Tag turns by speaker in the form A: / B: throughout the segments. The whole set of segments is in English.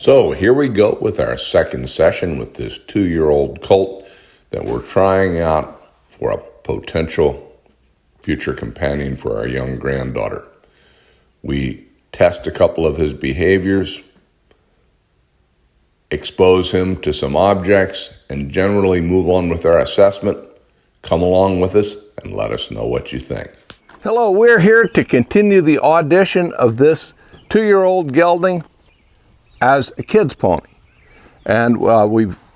A: So here we go with our second session with this 2-year-old colt that we're trying out for a potential future companion for our young granddaughter. We test a couple of his behaviors, expose him to some objects, and generally move on with our assessment. Come along with us and let us know what you think.
B: Hello, we're here to continue the audition of this 2-year-old gelding as a kid's pony. And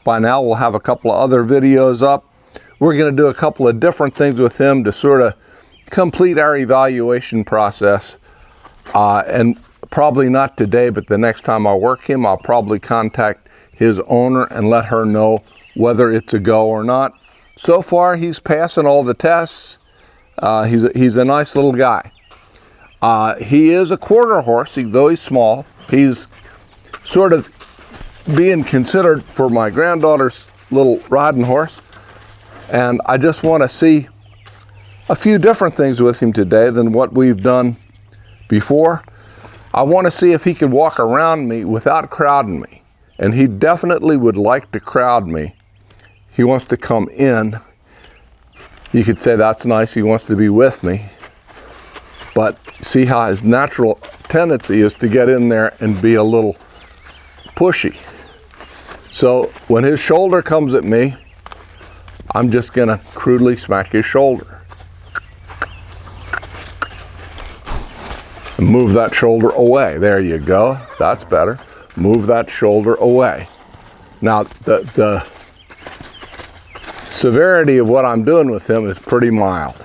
B: by now we'll have a couple of other videos up. We're going to do a couple of different things with him to sort of complete our evaluation process. And probably not today, but the next time I work him, I'll probably contact his owner and let her know whether it's a go or not. So far, he's passing all the tests. He's a nice little guy. He is a quarter horse, though he's small. He's sort of being considered for my granddaughter's little riding horse. And I just want to see a few different things with him today than what we've done before. I want to see if he could walk around me without crowding me. And he definitely would like to crowd me. He wants to come in. You could say that's nice, he wants to be with me. But see how his natural tendency is to get in there and be a little pushy. So when his shoulder comes at me, I'm just gonna crudely smack his shoulder. And move that shoulder away. There you go, that's better. Move that shoulder away. Now the severity of what I'm doing with him is pretty mild.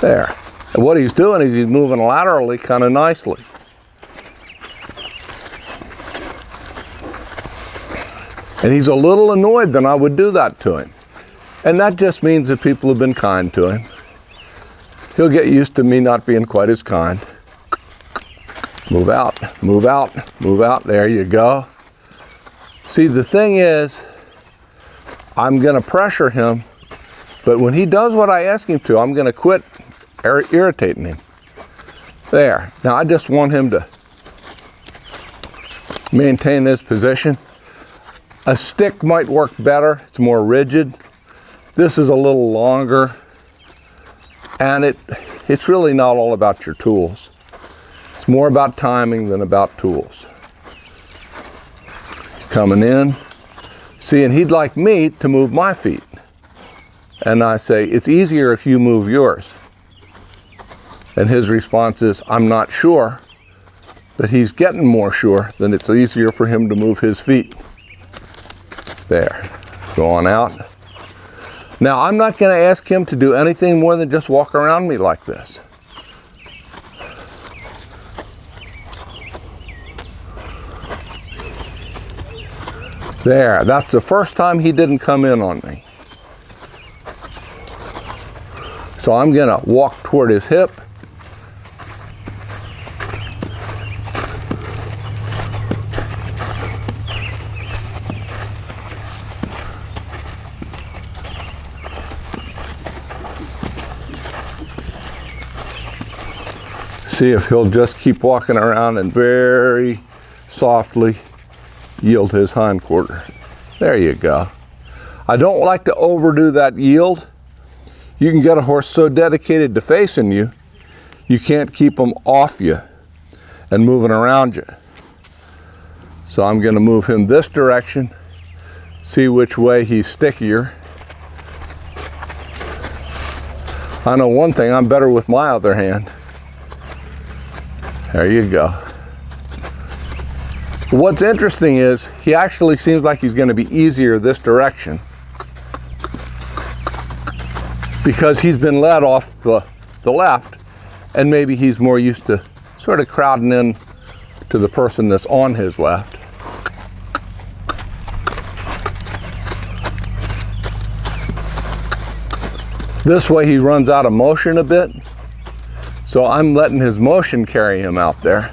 B: There. And what he's doing is he's moving laterally kind of nicely. And he's a little annoyed that I would do that to him. And that just means that people have been kind to him. He'll get used to me not being quite as kind. Move out, move out, move out. There you go. See, the thing is, I'm going to pressure him, but when he does what I ask him to, I'm going to quit irritating him. There. Now, I just want him to maintain this position. A stick might work better. It's more rigid. This is a little longer, and it's really not all about your tools. It's more about timing than about tools. He's coming in. See, and he'd like me to move my feet. And I say, it's easier if you move yours. And his response is, I'm not sure, but he's getting more sure that it's easier for him to move his feet. There, go on out. Now, I'm not going to ask him to do anything more than just walk around me like this. There, that's the first time he didn't come in on me. So I'm going to walk toward his hip. See if he'll just keep walking around and very softly yield his hindquarter. There you go. I don't like to overdo that yield. You can get a horse so dedicated to facing you, you can't keep him off you and moving around you. So I'm going to move him this direction, see which way he's stickier. I know one thing, I'm better with my other hand. There you go. What's interesting is he actually seems like he's going to be easier this direction because he's been led off the left, and maybe he's more used to sort of crowding in to the person that's on his left. This way he runs out of motion a bit, so I'm letting his motion carry him out there.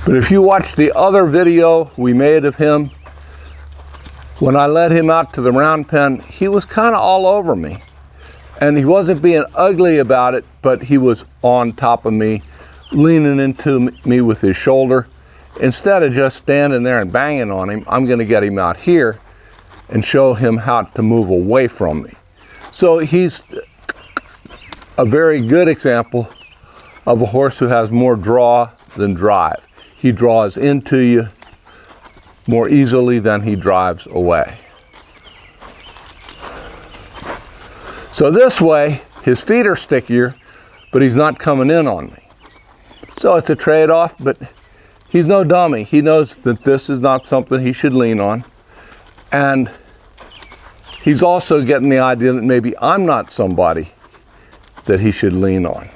B: But if you watch the other video we made of him, when I led him out to the round pen, he was kind of all over me. And he wasn't being ugly about it, but he was on top of me, leaning into me with his shoulder. Instead of just standing there and banging on him, I'm going to get him out here and show him how to move away from me. So he's a very good example of a horse who has more draw than drive. He draws into you more easily than he drives away. So this way, his feet are stickier, but he's not coming in on me. So it's a trade-off, but he's no dummy. He knows that this is not something he should lean on. And he's also getting the idea that maybe I'm not somebody that he should lean on.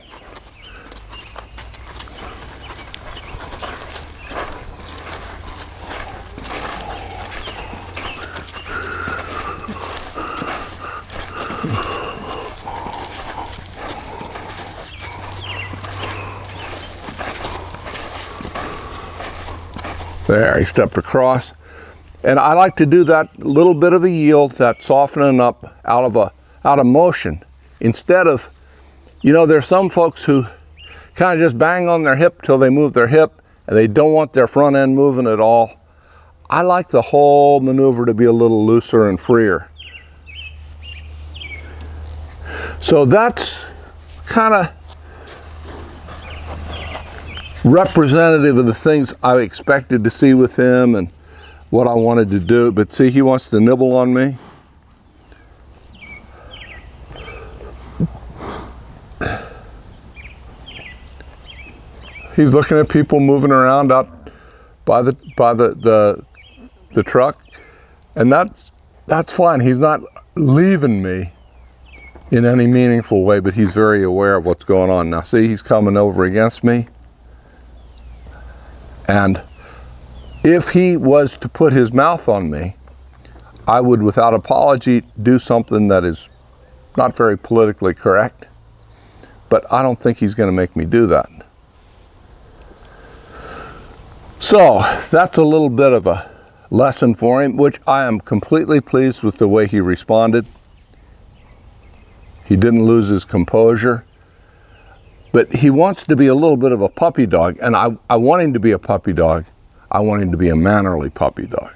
B: There, he stepped across. And I like to do that little bit of a yield, that softening up out of motion. Instead of, you know, there's some folks who kind of just bang on their hip till they move their hip and they don't want their front end moving at all. I like the whole maneuver to be a little looser and freer. So that's kind of representative of the things I expected to see with him and what I wanted to do. But see, he wants to nibble on me. He's looking at people moving around out by the truck, and that's fine. He's not leaving me in any meaningful way, but he's very aware of what's going on. Now see, he's coming over against me. And if he was to put his mouth on me, I would, without apology, do something that is not very politically correct. But I don't think he's going to make me do that. So that's a little bit of a lesson for him, which I am completely pleased with the way he responded. He didn't lose his composure. But he wants to be a little bit of a puppy dog, and I want him to be a puppy dog. I want him to be a mannerly puppy dog.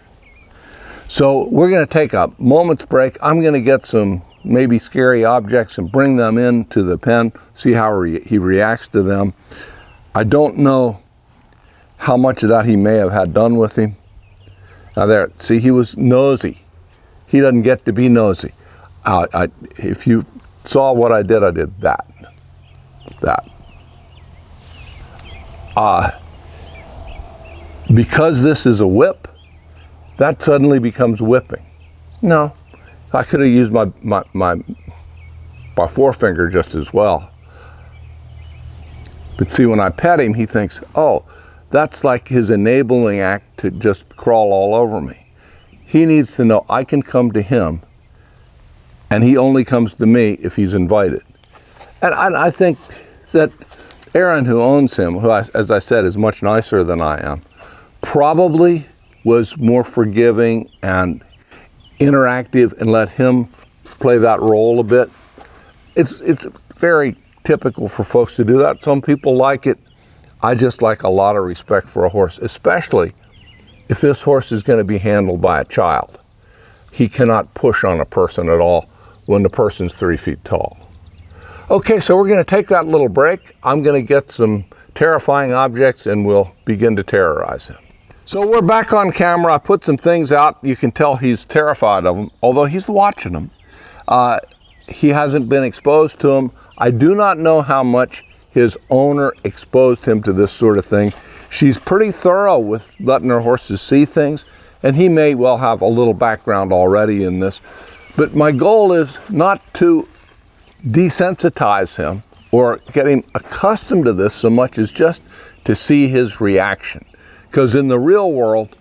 B: So we're going to take a moment's break. I'm going to get some maybe scary objects and bring them into the pen, see how he reacts to them. I don't know how much of that he may have had done with him. Now there, see, he was nosy. He doesn't get to be nosy. If you saw what I did that. Because this is a whip, that suddenly becomes whipping. No, I could have used my forefinger just as well. But see, when I pet him, he thinks, oh, that's like his enabling act to just crawl all over me. He needs to know I can come to him, and he only comes to me if he's invited. And I think that Aaron, who owns him, who, as I said, is much nicer than I am, probably was more forgiving and interactive and let him play that role a bit. It's very typical for folks to do that. Some people like it. I just like a lot of respect for a horse, especially if this horse is going to be handled by a child. He cannot push on a person at all when the person's 3 feet tall. Okay, so we're going to take that little break. I'm going to get some terrifying objects and we'll begin to terrorize him. So we're back on camera. I put some things out. You can tell he's terrified of them, although he's watching them. He hasn't been exposed to them. I do not know how much his owner exposed him to this sort of thing. She's pretty thorough with letting her horses see things, and he may well have a little background already in this. But my goal is not to desensitize him or get him accustomed to this so much as just to see his reaction. Because in the real world,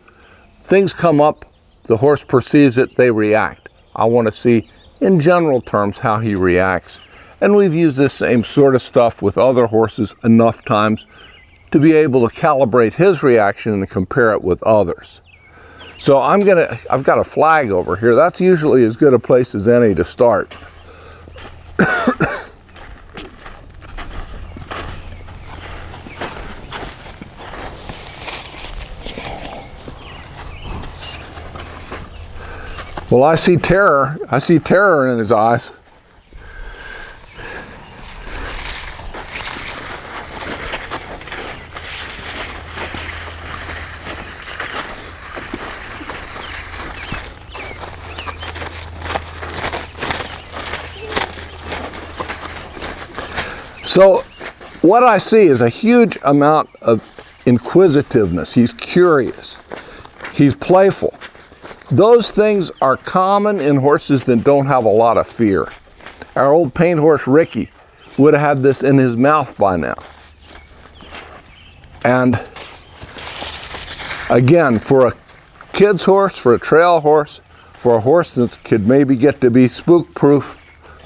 B: things come up, the horse perceives it, they react. I want to see, in general terms, how he reacts. And we've used this same sort of stuff with other horses enough times to be able to calibrate his reaction and compare it with others. So I've got a flag over here. That's usually as good a place as any to start. Well, I see terror. I see terror in his eyes. So what I see is a huge amount of inquisitiveness. He's curious. He's playful. Those things are common in horses that don't have a lot of fear. Our old paint horse Ricky would have had this in his mouth by now. And again, for a kid's horse, for a trail horse, for a horse that could maybe get to be spook proof,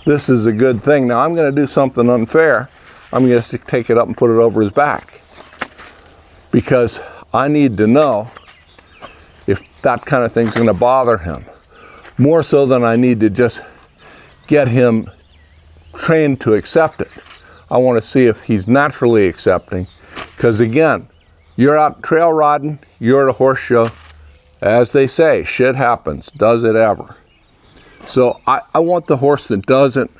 B: this is a good thing. Now I'm going to do something unfair. I'm going to take it up and put it over his back, because I need to know if that kind of thing's going to bother him, more so than I need to just get him trained to accept it. I want to see if he's naturally accepting, because again, you're out trail riding, you're at a horse show. As they say, shit happens. Does it ever? So I want the horse that doesn't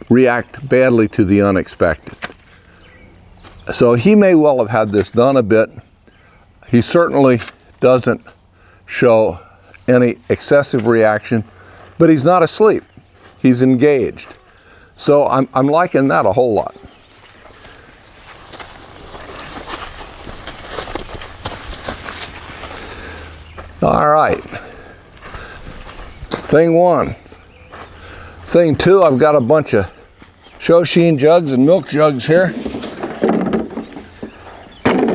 B: react badly to the unexpected. So he may well have had this done a bit. He certainly doesn't show any excessive reaction, but he's not asleep. He's engaged. So I'm liking that a whole lot. All right. Thing one. Thing two, I've got a bunch of show sheen jugs and milk jugs here.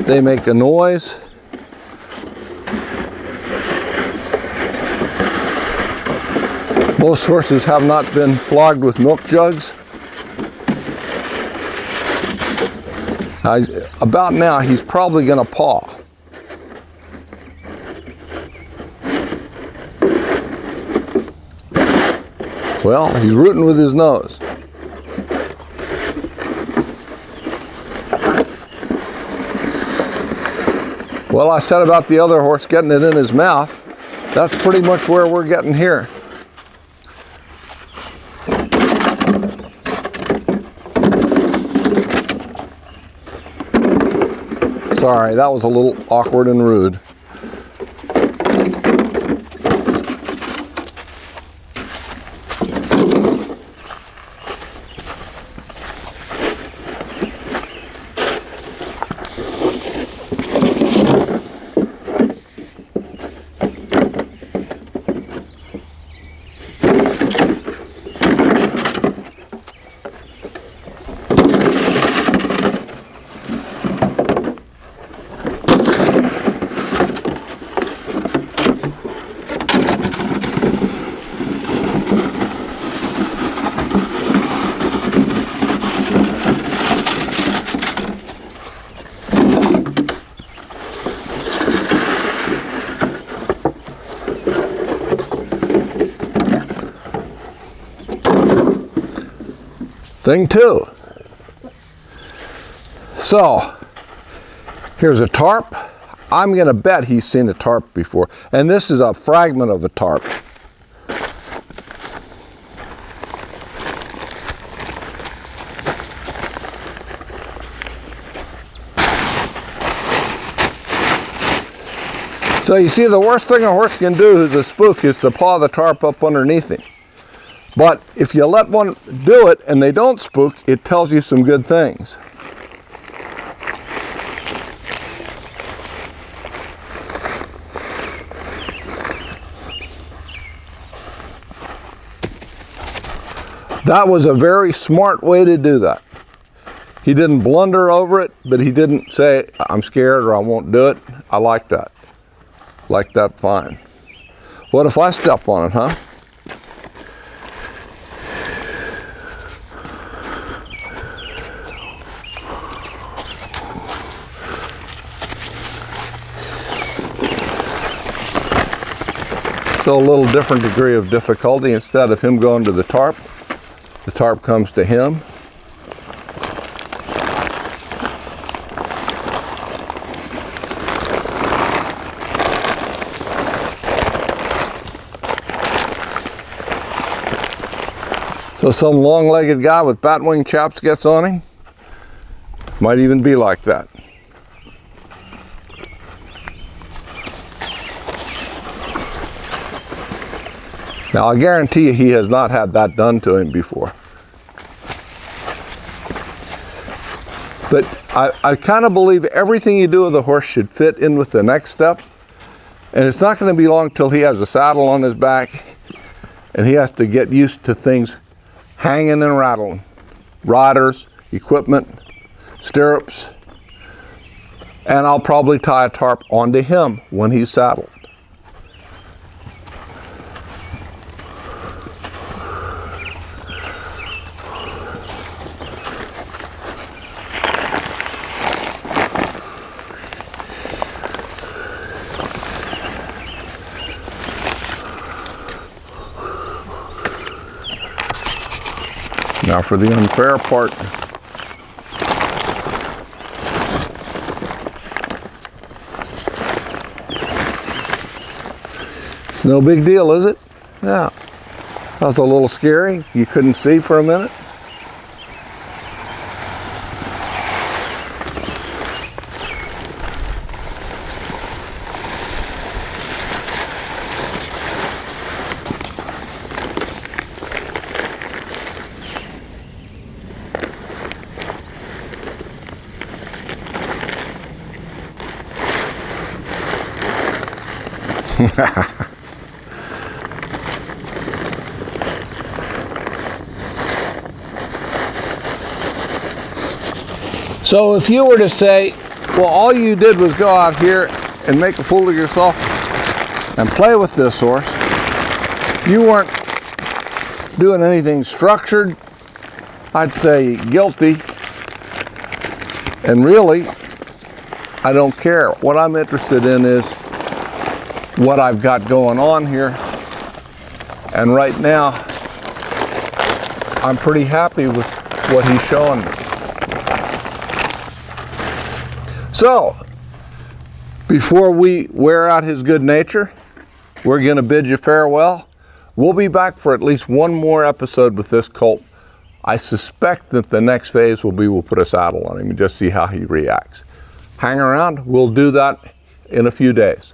B: They make a noise. Most horses have not been flogged with milk jugs. About now, he's probably going to paw. Well, he's rooting with his nose. Well, I said about the other horse getting it in his mouth. That's pretty much where we're getting here. Sorry, that was a little awkward and rude. Thing two. So, here's a tarp. I'm going to bet he's seen a tarp before. And this is a fragment of a tarp. So you see, the worst thing a horse can do who's a spook is to paw the tarp up underneath him. But if you let one do it and they don't spook, it tells you some good things. That was a very smart way to do that. He didn't blunder over it, but he didn't say, I'm scared or I won't do it. I like that. Like that fine. What if I step on it, huh? So a little different degree of difficulty. Instead of him going to the tarp comes to him. So some long-legged guy with bat-wing chaps gets on him. Might even be like that. Now I guarantee you he has not had that done to him before. But I kind of believe everything you do with a horse should fit in with the next step. And it's not going to be long till he has a saddle on his back and he has to get used to things hanging and rattling. Riders, equipment, stirrups, and I'll probably tie a tarp onto him when he's saddled. Now for the unfair part. It's no big deal, is it? Yeah. That was a little scary. You couldn't see for a minute. So if you were to say, well, all you did was go out here and make a fool of yourself and play with this horse, you weren't doing anything structured, I'd say guilty. And really, I don't care. What I'm interested in is what I've got going on here. And right now, I'm pretty happy with what he's showing me. So, before we wear out his good nature, we're going to bid you farewell. We'll be back for at least one more episode with this colt. I suspect that the next phase will be we'll put a saddle on him and just see how he reacts. Hang around. We'll do that in a few days.